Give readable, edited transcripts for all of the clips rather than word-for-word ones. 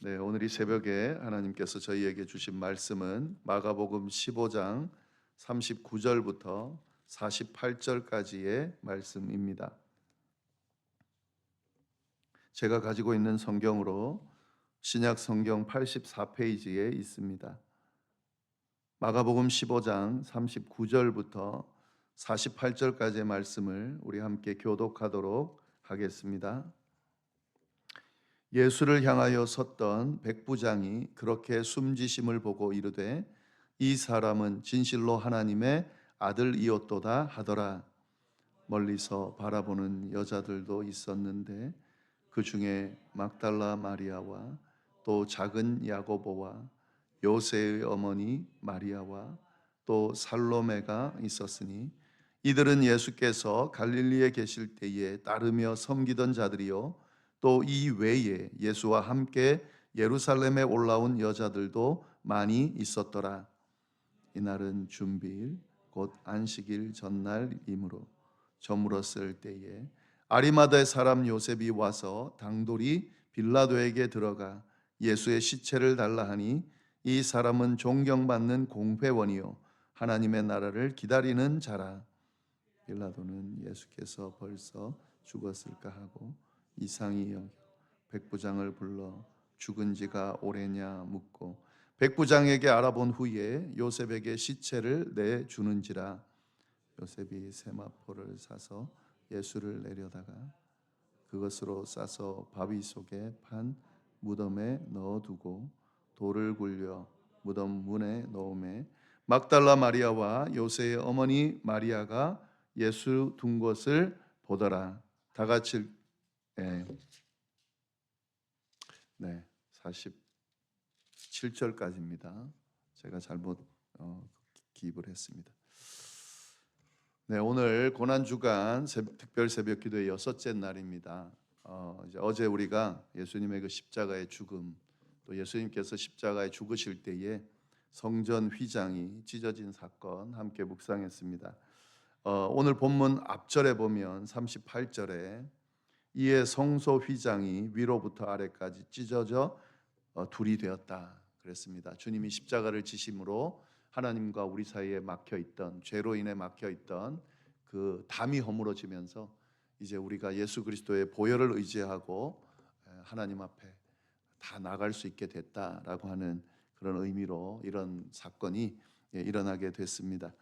네, 오늘 이 새벽에 하나님께서 저희에게 주신 말씀은 마가복음 15장 39절부터 48절까지의 말씀입니다. 제가 가지고 있는 성경으로 신약 성경 84페이지에 있습니다. 마가복음 15장 39절부터 48절까지의 말씀을 우리 함께 교독하도록 하겠습니다. 예수를 향하여 섰던 백부장이 그렇게 숨지심을 보고 이르되 이 사람은 진실로 하나님의 아들이었도다 하더라. 멀리서 바라보는 여자들도 있었는데 그 중에 막달라 마리아와 또 작은 야고보와 요새의 어머니 마리아와 또 살로메가 있었으니 이들은 예수께서 갈릴리에 계실 때에 따르며 섬기던 자들이요 또 이 외에 예수와 함께 예루살렘에 올라온 여자들도 많이 있었더라. 이날은 준비일 곧 안식일 전날이므로 저물었을 때에 아리마다의 사람 요셉이 와서 당돌이 빌라도에게 들어가 예수의 시체를 달라 하니 이 사람은 존경받는 공회원이요 하나님의 나라를 기다리는 자라. 빌라도는 예수께서 벌써 죽었을까 하고 이상히 여겨 백부장을 불러 죽은 지가 오래냐 묻고 백부장에게 알아본 후에 요셉에게 시체를 내주는지라. 요셉이 세마포를 사서 예수를 내려다가 그것으로 싸서 바위 속에 판 무덤에 넣어두고 돌을 굴려 무덤 문에 넣음에 막달라 마리아와 요새의 어머니 마리아가 예수 둔 것을 보더라. 다 같이 예, 네, 47절까지입니다. 제가 잘못 기입을 했습니다. 네, 오늘 고난주간 특별 새벽 기도의 여섯째 날입니다. 어제 우리가 예수님의 그 십자가의 죽음, 또 예수님께서 십자가에 죽으실 때에 성전 휘장이 찢어진 사건 함께 묵상했습니다. 오늘 본문 앞절에 보면 38절에 이에 성소 휘장이 위로부터 아래까지 찢어져 둘이 되었다 그랬습니다. 주님이 십자가를 지심으로 하나님과 우리 사이에 막혀 있던 죄로 인해 막혀 있던 그 담이 허물어지면서 이제 우리가 예수 그리스도의 보혈을 의지하고 하나님 앞에 다 나갈 수 있게 됐다라고 하는 그런 의미로 이런 사건이 일어나게 됐습니다.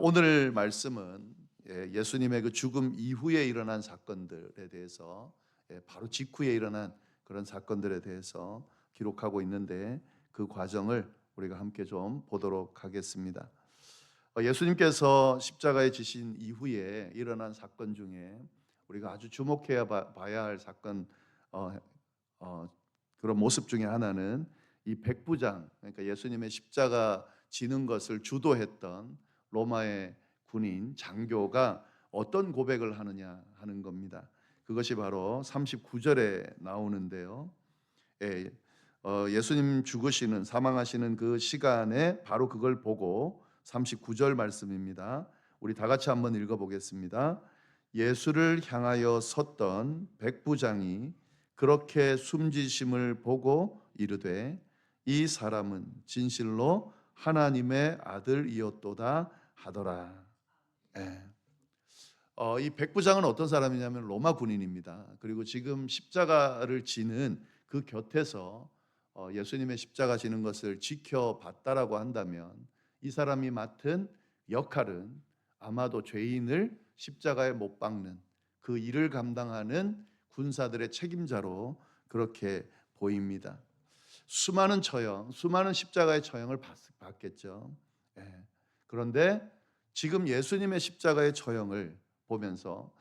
오늘 말씀은 예수님의 그 죽음 이후에 일어난 사건들에 대해서 바로 직후에 일어난 그런 사건들에 대해서 기록하고 있는데 그 과정을 우리가 함께 좀 보도록 하겠습니다. 예수님께서 십자가에 지신 이후에 일어난 사건 중에 우리가 아주 주목해야 봐야 할 사건 그런 모습 중에 하나는 이 백부장, 그러니까 예수님의 십자가 지는 것을 주도했던 로마의 군인 장교가 어떤 고백을 하느냐 하는 겁니다. 그것이 바로 39절에 나오는데요. 예수님 죽으시는 사망하시는 그 시간에 바로 그걸 보고 39절 말씀입니다. 우리 다 같이 한번 읽어보겠습니다. 예수를 향하여 섰던 백부장이 그렇게 숨지심을 보고 이르되 이 사람은 진실로 하나님의 아들이었도다 하더라. 예. 이 백부장은 어떤 사람이냐면 로마 군인입니다. 그리고 지금 십자가를 지는 그 곁에서 예수님의 십자가 지는 것을 지켜봤다라고 한다면 이 사람이 맡은 역할은 아마도 죄인을 십자가에 못 박는 그 일을 감당하는 군사들의 책임자로 그렇게 보입니다. 수많은 처형, 수많은 십자가의 처형을 받겠죠. 예. 그런데 지금 예수님의 십자가의 처형을 보면서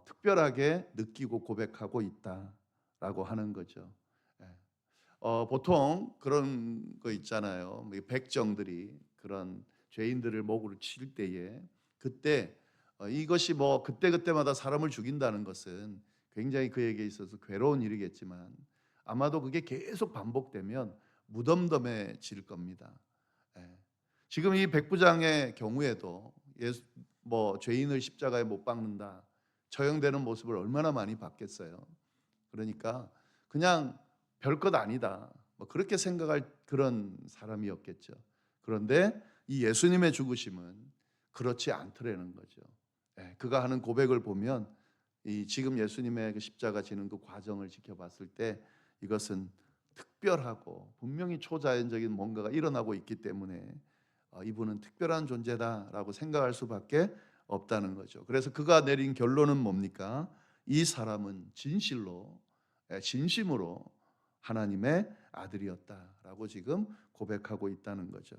특별하게 느끼고 고백하고 있다라고 하는 거죠. 예. 보통 그런 거 있잖아요. 백정들이 그런 죄인들을 목으로 칠 때에 그때 이것이 뭐 그때그때마다 사람을 죽인다는 것은 굉장히 그에게 있어서 괴로운 일이겠지만 아마도 그게 계속 반복되면 무덤덤해질 겁니다. 예. 지금 이 백부장의 경우에도 뭐 죄인을 십자가에 못 박는다 처형되는 모습을 얼마나 많이 봤겠어요. 그러니까 그냥 별것 아니다. 뭐 그렇게 생각할 그런 사람이었겠죠. 그런데 이 예수님의 죽으심은 그렇지 않더라는 거죠. 그가 하는 고백을 보면 이 지금 예수님의 그 십자가 지는 그 과정을 지켜봤을 때 이것은 특별하고 분명히 초자연적인 뭔가가 일어나고 있기 때문에 이분은 특별한 존재다라고 생각할 수밖에 없다는 거죠. 그래서 그가 내린 결론은 뭡니까? 이 사람은 진심으로 하나님의 아들이었다라고 지금 고백하고 있다는 거죠.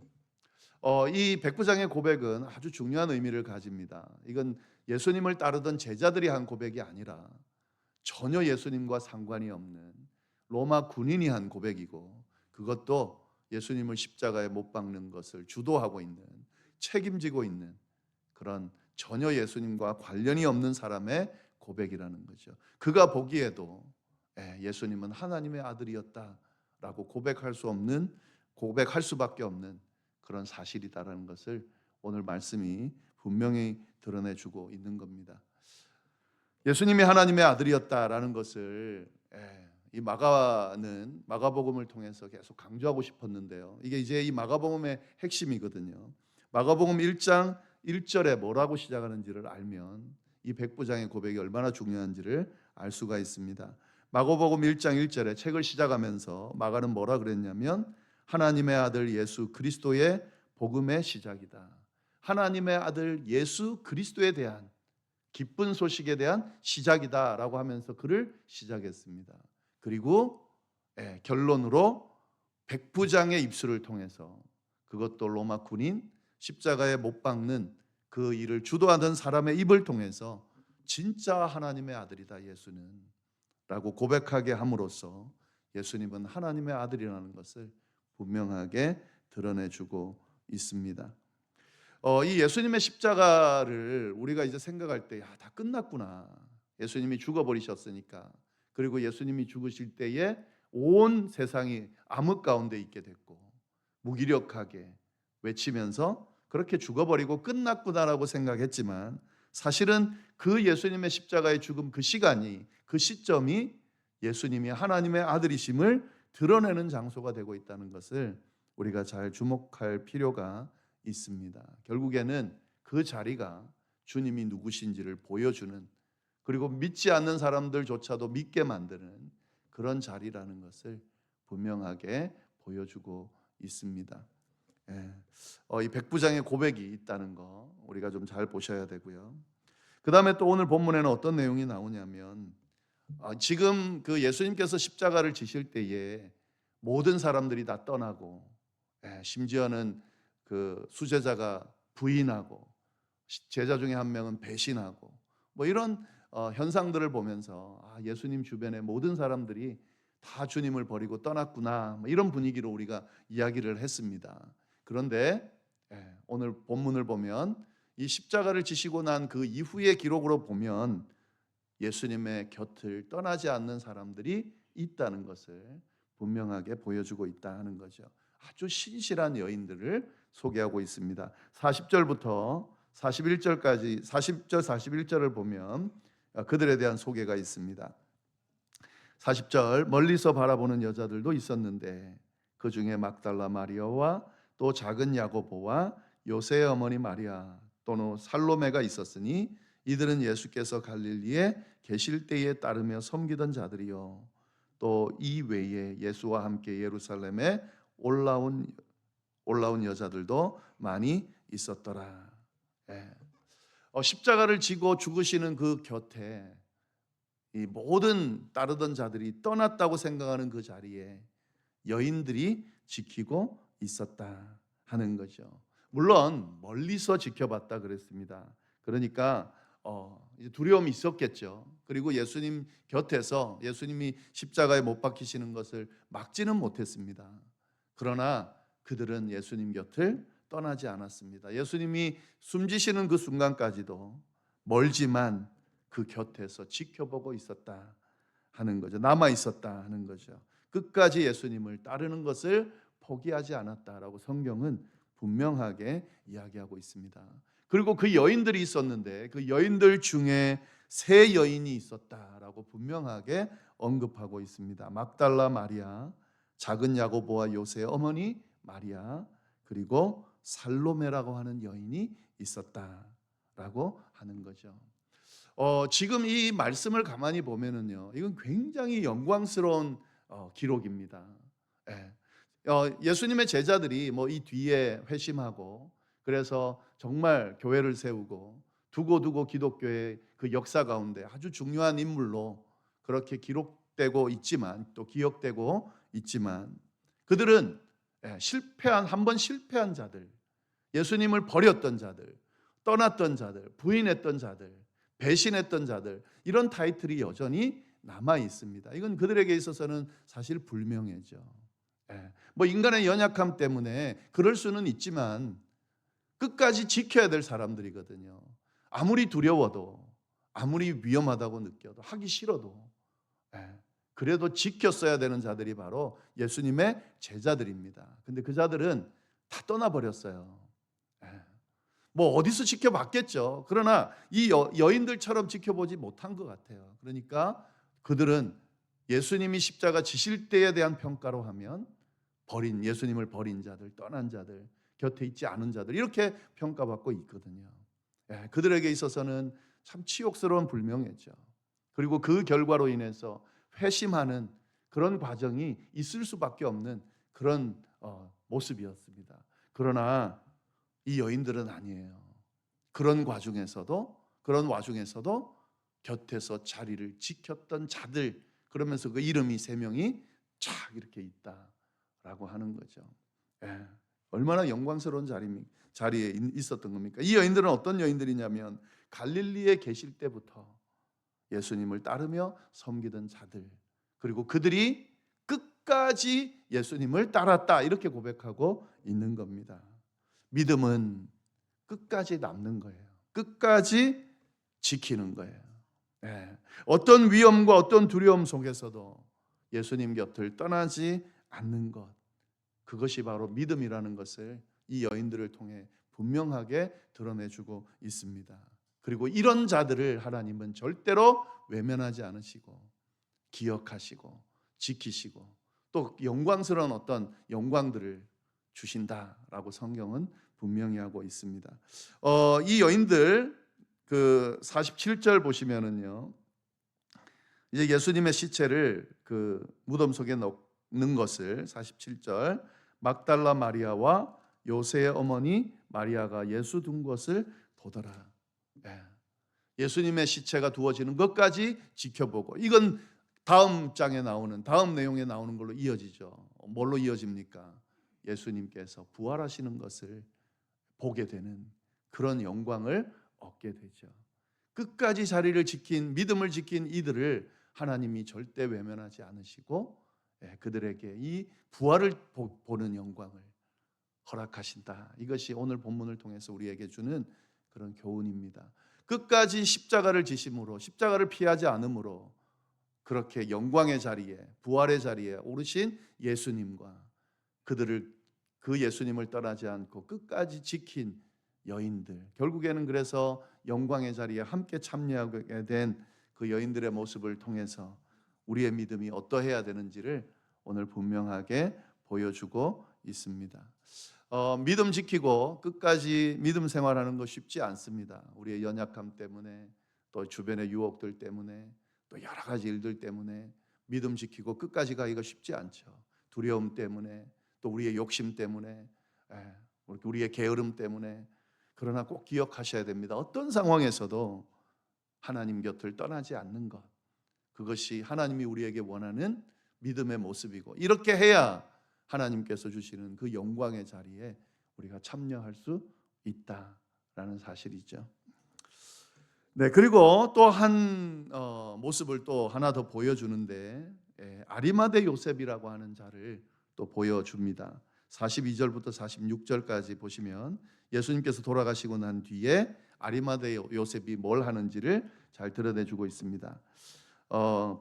이 백부장의 고백은 아주 중요한 의미를 가집니다. 이건 예수님을 따르던 제자들이 한 고백이 아니라 전혀 예수님과 상관이 없는 로마 군인이 한 고백이고, 그것도 예수님을 십자가에 못 박는 것을 주도하고 있는, 책임지고 있는 그런 전혀 예수님과 관련이 없는 사람의 고백이라는 거죠. 그가 보기에도 예수님은 하나님의 아들이었다라고 고백할 수밖에 없는 그런 사실이다라는 것을 오늘 말씀이 분명히 드러내주고 있는 겁니다. 예수님이 하나님의 아들이었다라는 것을 이 마가는 마가복음을 통해서 계속 강조하고 싶었는데요. 이게 이제 이 마가복음의 핵심이거든요. 마가복음 1장 1절에 뭐라고 시작하는지를 알면 이 백부장의 고백이 얼마나 중요한지를 알 수가 있습니다. 마가복음 1장 1절에 책을 시작하면서 마가는 뭐라 그랬냐면 하나님의 아들 예수 그리스도의 복음의 시작이다. 하나님의 아들 예수 그리스도에 대한 기쁜 소식에 대한 시작이다라고 하면서 글을 시작했습니다. 그리고 결론으로 백부장의 입술을 통해서, 그것도 로마 군인 십자가에 못 박는 그 일을 주도하던 사람의 입을 통해서 진짜 하나님의 아들이다 예수는 라고 고백하게 함으로써 예수님은 하나님의 아들이라는 것을 분명하게 드러내주고 있습니다. 이 예수님의 십자가를 우리가 이제 생각할 때 다 끝났구나. 예수님이 죽어버리셨으니까. 그리고 예수님이 죽으실 때에 온 세상이 암흑 가운데 있게 됐고 무기력하게 외치면서 그렇게 죽어버리고 끝났구나라고 생각했지만, 사실은 그 예수님의 십자가의 죽음 그 시간이, 그 시점이 예수님이 하나님의 아들이심을 드러내는 장소가 되고 있다는 것을 우리가 잘 주목할 필요가 있습니다. 결국에는 그 자리가 주님이 누구신지를 보여주는, 그리고 믿지 않는 사람들조차도 믿게 만드는 그런 자리라는 것을 분명하게 보여주고 있습니다. 이 백부장의 고백이 있다는 거 우리가 좀 잘 보셔야 되고요. 그 다음에 또 오늘 본문에는 어떤 내용이 나오냐면 지금 그 예수님께서 십자가를 지실 때에 모든 사람들이 다 떠나고 심지어는 그 수제자가 부인하고 제자 중에 한 명은 배신하고 뭐 이런 현상들을 보면서 예수님 주변의 모든 사람들이 다 주님을 버리고 떠났구나, 뭐 이런 분위기로 우리가 이야기를 했습니다. 그런데 오늘 본문을 보면 이 십자가를 지시고 난 그 이후의 기록으로 보면 예수님의 곁을 떠나지 않는 사람들이 있다는 것을 분명하게 보여주고 있다는 거죠. 아주 신실한 여인들을 소개하고 있습니다. 40절부터 41절까지 40절 41절을 보면 그들에 대한 소개가 있습니다. 40절 멀리서 바라보는 여자들도 있었는데 그 중에 막달라 마리아와 또 작은 야고보와 요새의 어머니 마리아 또는 살로메가 있었으니 이들은 예수께서 갈릴리에 계실 때에 따르며 섬기던 자들이요 또 이 외에 예수와 함께 예루살렘에 올라온 여자들도 많이 있었더라. 십자가를 지고 죽으시는 그 곁에 이 모든 따르던 자들이 떠났다고 생각하는 그 자리에 여인들이 지키고 있었다 하는 거죠. 물론 멀리서 지켜봤다 그랬습니다. 그러니까 이제 두려움이 있었겠죠. 그리고 예수님 곁에서 예수님이 십자가에 못 박히시는 것을 막지는 못했습니다. 그러나 그들은 예수님 곁을 떠나지 않았습니다. 예수님이 숨지시는 그 순간까지도 멀지만 그 곁에서 지켜보고 있었다 하는 거죠. 남아 있었다 하는 거죠. 끝까지 예수님을 따르는 것을 포기하지 않았다라고 성경은 분명하게 이야기하고 있습니다. 그리고 그 여인들이 있었는데 그 여인들 중에 세 여인이 있었다라고 분명하게 언급하고 있습니다. 막달라 마리아, 작은 야고보와 요새의 어머니 마리아, 그리고 살로메라고 하는 여인이 있었다라고 하는 거죠. 지금 이 말씀을 가만히 보면은요, 이건 굉장히 영광스러운 기록입니다. 예. 예수님의 제자들이 뭐 이 뒤에 회심하고 그래서 정말 교회를 세우고 두고두고 기독교의 그 역사 가운데 아주 중요한 인물로 그렇게 기록되고 있지만 또 기억되고 있지만 그들은 한 번 실패한 자들, 예수님을 버렸던 자들, 떠났던 자들, 부인했던 자들, 배신했던 자들, 이런 타이틀이 여전히 남아 있습니다. 이건 그들에게 있어서는 사실 불명예죠. 뭐 인간의 연약함 때문에 그럴 수는 있지만 끝까지 지켜야 될 사람들이거든요. 아무리 두려워도, 아무리 위험하다고 느껴도, 하기 싫어도 그래도 지켰어야 되는 자들이 바로 예수님의 제자들입니다. 근데 그 자들은 다 떠나버렸어요. 뭐 어디서 지켜봤겠죠. 그러나 이 여인들처럼 지켜보지 못한 것 같아요. 그러니까 그들은 예수님이 십자가 지실 때에 대한 평가로 하면 예수님을 버린 자들, 떠난 자들, 곁에 있지 않은 자들, 이렇게 평가받고 있거든요. 그들에게 있어서는 참 치욕스러운 불명예죠. 그리고 그 결과로 인해서 회심하는 그런 과정이 있을 수밖에 없는 그런 모습이었습니다. 그러나 이 여인들은 아니에요. 그런 와중에서도 곁에서 자리를 지켰던 자들, 그러면서 그 이름이 세 명이 쫙 이렇게 있다라고 하는 거죠. 얼마나 영광스러운 자리에 있었던 겁니까? 이 여인들은 어떤 여인들이냐면 갈릴리에 계실 때부터 예수님을 따르며 섬기던 자들, 그리고 그들이 끝까지 예수님을 따랐다, 이렇게 고백하고 있는 겁니다. 믿음은 끝까지 남는 거예요. 끝까지 지키는 거예요. 어떤 위험과 어떤 두려움 속에서도 예수님 곁을 떠나지 않는 것, 그것이 바로 믿음이라는 것을 이 여인들을 통해 분명하게 드러내주고 있습니다. 그리고 이런 자들을 하나님은 절대로 외면하지 않으시고 기억하시고 지키시고 또 영광스러운 어떤 영광들을 주신다라고 성경은 분명히 하고 있습니다. 이 여인들 그 47절 보시면은요, 이제 예수님의 시체를 그 무덤 속에 넣는 것을 47절 막달라 마리아와 요새의 어머니 마리아가 예수 둔 것을 보더라. 예수님의 시체가 두어지는 것까지 지켜보고, 이건 다음 장에 나오는, 다음 내용에 나오는 걸로 이어지죠. 뭘로 이어집니까? 예수님께서 부활하시는 것을 보게 되는 그런 영광을 얻게 되죠. 끝까지 자리를 지킨, 믿음을 지킨 이들을 하나님이 절대 외면하지 않으시고 그들에게 이 부활을 보는 영광을 허락하신다. 이것이 오늘 본문을 통해서 우리에게 주는 그런 교훈입니다. 끝까지 십자가를 지심으로, 십자가를 피하지 않음으로 그렇게 영광의 자리에, 부활의 자리에 오르신 예수님과 그 예수님을 떠나지 않고 끝까지 지킨 여인들, 결국에는 그래서 영광의 자리에 함께 참여하게 된 그 여인들의 모습을 통해서 우리의 믿음이 어떠해야 되는지를 오늘 분명하게 보여주고 있습니다. 믿음 지키고 끝까지 믿음 생활하는 거 쉽지 않습니다. 우리의 연약함 때문에, 또 주변의 유혹들 때문에, 또 여러 가지 일들 때문에 믿음 지키고 끝까지 가기가 쉽지 않죠. 두려움 때문에, 또 우리의 욕심 때문에, 우리의 게으름 때문에. 그러나 꼭 기억하셔야 됩니다. 어떤 상황에서도 하나님 곁을 떠나지 않는 것, 그것이 하나님이 우리에게 원하는 믿음의 모습이고, 이렇게 해야 하나님께서 주시는 그 영광의 자리에 우리가 참여할 수 있다라는 사실이죠. 네, 그리고 또 한 모습을 또 하나 더 보여주는데, 아리마대 요셉이라고 하는 자를 또 보여줍니다. 42절부터 46절까지 보시면 예수님께서 돌아가시고 난 뒤에 아리마대 요셉이 뭘 하는지를 잘 드러내주고 있습니다.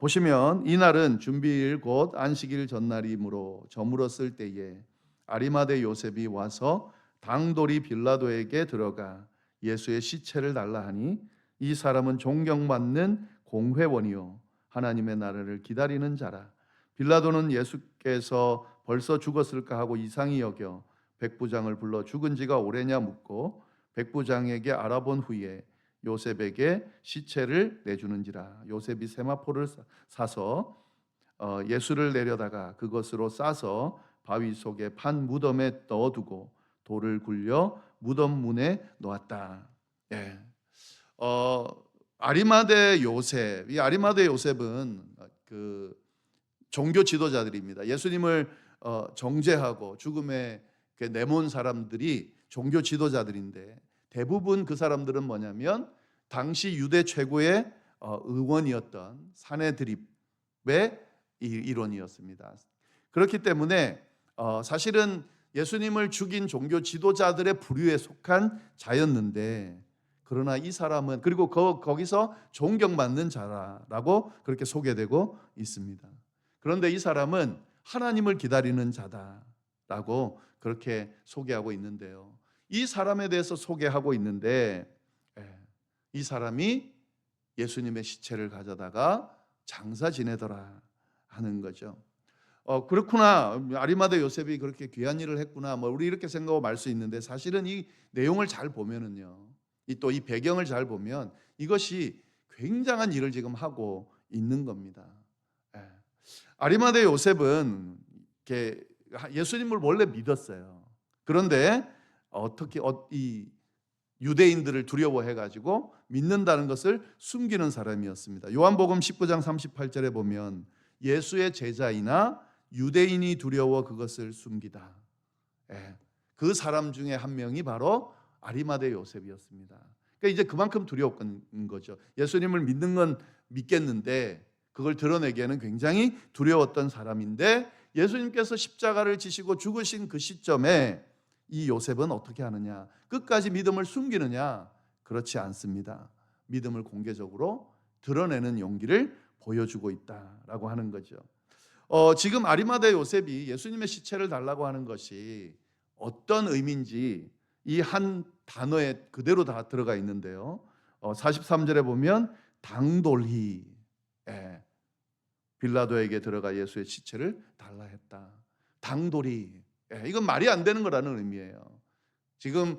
보시면 이날은 준비일 곧 안식일 전날이므로 저물었을 때에 아리마대 요셉이 와서 당돌이 빌라도에게 들어가 예수의 시체를 달라 하니 이 사람은 존경받는 공회원이요 하나님의 나라를 기다리는 자라. 빌라도는 예수께서 벌써 죽었을까 하고 이상히 여겨 백부장을 불러 죽은 지가 오래냐 묻고 백부장에게 알아본 후에 요셉에게 시체를 내주는지라. 요셉이 세마포를 사서 예수를 내려다가 그것으로 싸서 바위 속에 판 무덤에 넣어두고 돌을 굴려 무덤 문에 놓았다. 예. 아리마대 요셉, 이 아리마대 요셉은 그 종교 지도자들입니다. 예수님을 정죄하고 죽음에 내몬 사람들이 종교 지도자들인데 대부분 그 사람들은 뭐냐면 당시 유대 최고의 의원이었던 사내드립의 일원이었습니다. 그렇기 때문에 사실은 예수님을 죽인 종교 지도자들의 부류에 속한 자였는데 그러나 이 사람은 그리고 거기서 존경받는 자라고 그렇게 소개되고 있습니다. 그런데 이 사람은 하나님을 기다리는 자다라고 그렇게 소개하고 있는데요. 이 사람에 대해서 소개하고 있는데 이 사람이 예수님의 시체를 가져다가 장사 지내더라 하는 거죠. 그렇구나. 아리마대 요셉이 그렇게 귀한 일을 했구나. 뭐 우리 이렇게 생각하고 말 수 있는데 사실은 이 내용을 잘 보면은요. 또 이 배경을 잘 보면 이것이 굉장한 일을 지금 하고 있는 겁니다. 아리마대 요셉은 예수님을 원래 믿었어요. 그런데 어떻게 이 유대인들을 두려워해 가지고 믿는다는 것을 숨기는 사람이었습니다. 요한복음 19장 38절에 보면 예수의 제자이나 유대인이 두려워 그것을 숨기다. 그 사람 중에 한 명이 바로 아리마대 요셉이었습니다. 그러니까 이제 그만큼 두려웠던 거죠. 예수님을 믿는 건 믿겠는데 그걸 드러내기에는 굉장히 두려웠던 사람인데 예수님께서 십자가를 지시고 죽으신 그 시점에 이 요셉은 어떻게 하느냐? 끝까지 믿음을 숨기느냐? 그렇지 않습니다. 믿음을 공개적으로 드러내는 용기를 보여주고 있다라고 하는 거죠. 지금 아리마대 요셉이 예수님의 시체를 달라고 하는 것이 어떤 의미인지 이 한 단어에 그대로 다 들어가 있는데요. 43절에 보면 당돌히 빌라도에게 들어가 예수의 시체를 달라 했다. 당돌히 이건 말이 안 되는 거라는 의미예요. 지금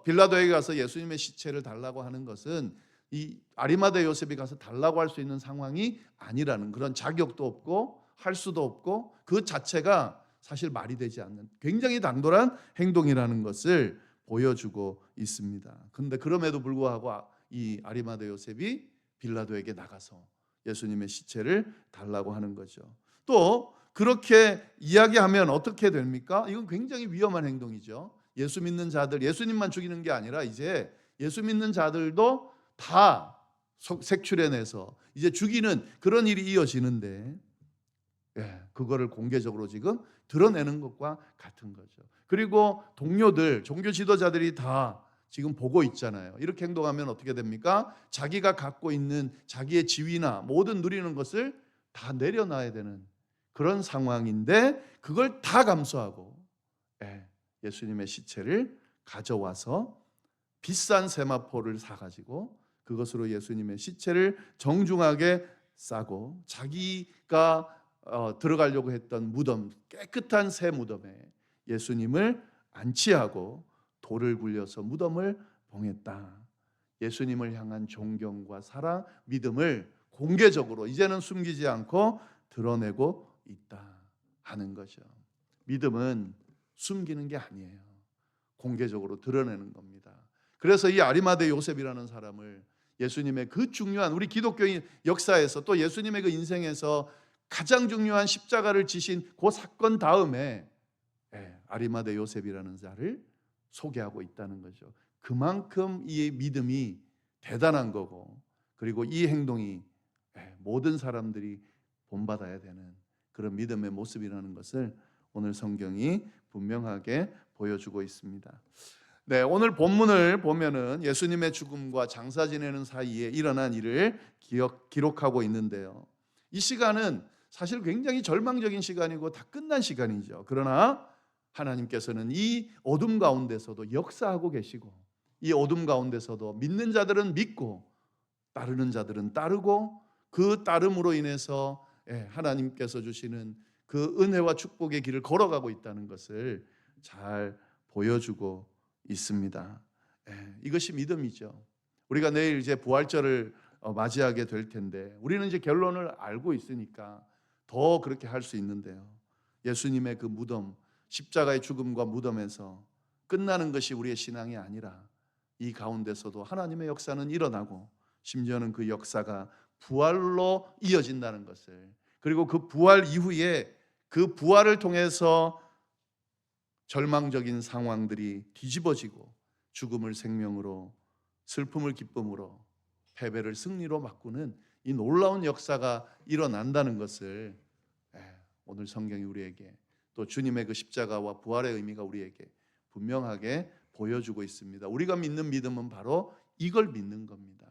빌라도에게 가서 예수님의 시체를 달라고 하는 것은 이 아리마대 요셉이 가서 달라고 할 수 있는 상황이 아니라는 그런 자격도 없고 할 수도 없고 그 자체가 사실 말이 되지 않는 굉장히 당돌한 행동이라는 것을 보여주고 있습니다. 그런데 그럼에도 불구하고 이 아리마대 요셉이 빌라도에게 나가서 예수님의 시체를 달라고 하는 거죠. 또 그렇게 이야기하면 어떻게 됩니까? 이건 굉장히 위험한 행동이죠. 예수 믿는 자들, 예수님만 죽이는 게 아니라 이제 예수 믿는 자들도 다 색출해내서 이제 죽이는 그런 일이 이어지는데 그거를 공개적으로 지금 드러내는 것과 같은 거죠. 그리고 동료들, 종교 지도자들이 다 지금 보고 있잖아요. 이렇게 행동하면 어떻게 됩니까? 자기가 갖고 있는 자기의 지위나 모든 누리는 것을 다 내려놔야 되는 그런 상황인데 그걸 다 감수하고 예수님의 시체를 가져와서 비싼 세마포를 사가지고 그것으로 예수님의 시체를 정중하게 싸고 자기가 들어가려고 했던 무덤, 깨끗한 새 무덤에 예수님을 안치하고 돌을 굴려서 무덤을 봉했다. 예수님을 향한 존경과 사랑, 믿음을 공개적으로 이제는 숨기지 않고 드러내고 있다 하는 거죠. 믿음은 숨기는 게 아니에요. 공개적으로 드러내는 겁니다. 그래서 이 아리마대 요셉이라는 사람을 예수님의 그 중요한 우리 기독교인 역사에서 또 예수님의 그 인생에서 가장 중요한 십자가를 지신 그 사건 다음에 아리마대 요셉이라는 자를 소개하고 있다는 거죠. 그만큼 이 믿음이 대단한 거고 그리고 이 행동이 모든 사람들이 본받아야 되는 그런 믿음의 모습이라는 것을 오늘 성경이 분명하게 보여주고 있습니다. 오늘 본문을 보면은 예수님의 죽음과 장사 지내는 사이에 일어난 일을 기록하고 있는데요. 이 시간은 사실 굉장히 절망적인 시간이고 다 끝난 시간이죠. 그러나 하나님께서는 이 어둠 가운데서도 역사하고 계시고 이 어둠 가운데서도 믿는 자들은 믿고 따르는 자들은 따르고 그 따름으로 인해서 하나님께서 주시는 그 은혜와 축복의 길을 걸어가고 있다는 것을 잘 보여주고 있습니다. 이것이 믿음이죠. 우리가 내일 이제 부활절을 맞이하게 될 텐데 우리는 이제 결론을 알고 있으니까 더 그렇게 할 수 있는데요. 예수님의 그 무덤, 십자가의 죽음과 무덤에서 끝나는 것이 우리의 신앙이 아니라 이 가운데서도 하나님의 역사는 일어나고 심지어는 그 역사가 부활로 이어진다는 것을, 그리고 그 부활 이후에 그 부활을 통해서 절망적인 상황들이 뒤집어지고 죽음을 생명으로, 슬픔을 기쁨으로, 패배를 승리로 바꾸는 이 놀라운 역사가 일어난다는 것을 오늘 성경이 우리에게, 또 주님의 그 십자가와 부활의 의미가 우리에게 분명하게 보여주고 있습니다. 우리가 믿는 믿음은 바로 이걸 믿는 겁니다.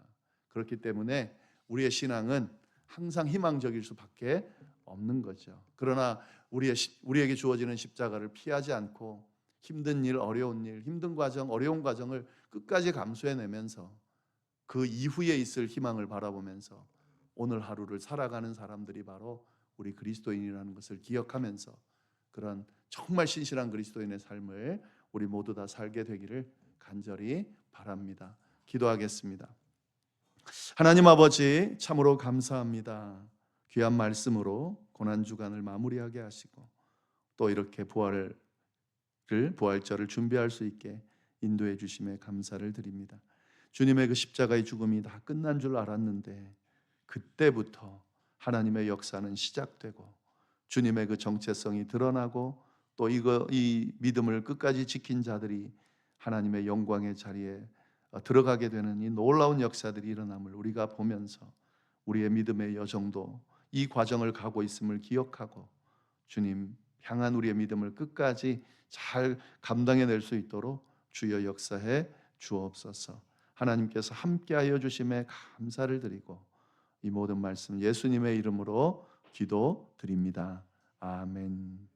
그렇기 때문에 우리의 신앙은 항상 희망적일 수밖에 없는 거죠. 그러나 우리에게 주어지는 십자가를 피하지 않고 힘든 일, 어려운 일, 힘든 과정, 어려운 과정을 끝까지 감수해내면서 그 이후에 있을 희망을 바라보면서 오늘 하루를 살아가는 사람들이 바로 우리 그리스도인이라는 것을 기억하면서 그런 정말 신실한 그리스도인의 삶을 우리 모두 다 살게 되기를 간절히 바랍니다. 기도하겠습니다. 하나님 아버지, 참으로 감사합니다. 귀한 말씀으로 고난주간을 마무리하게 하시고 또 이렇게 부활절을 준비할 수 있게 인도해 주심에 감사를 드립니다. 주님의 그 십자가의 죽음이 다 끝난 줄 알았는데 그때부터 하나님의 역사는 시작되고 주님의 그 정체성이 드러나고 또 이 믿음을 끝까지 지킨 자들이 하나님의 영광의 자리에 들어가게 되는 이 놀라운 역사들이 일어남을 우리가 보면서 우리의 믿음의 여정도 이 과정을 가고 있음을 기억하고 주님 향한 우리의 믿음을 끝까지 잘 감당해낼 수 있도록 주여 역사해 주옵소서. 하나님께서 함께하여 주심에 감사를 드리고 이 모든 말씀 예수님의 이름으로 기도드립니다. 아멘.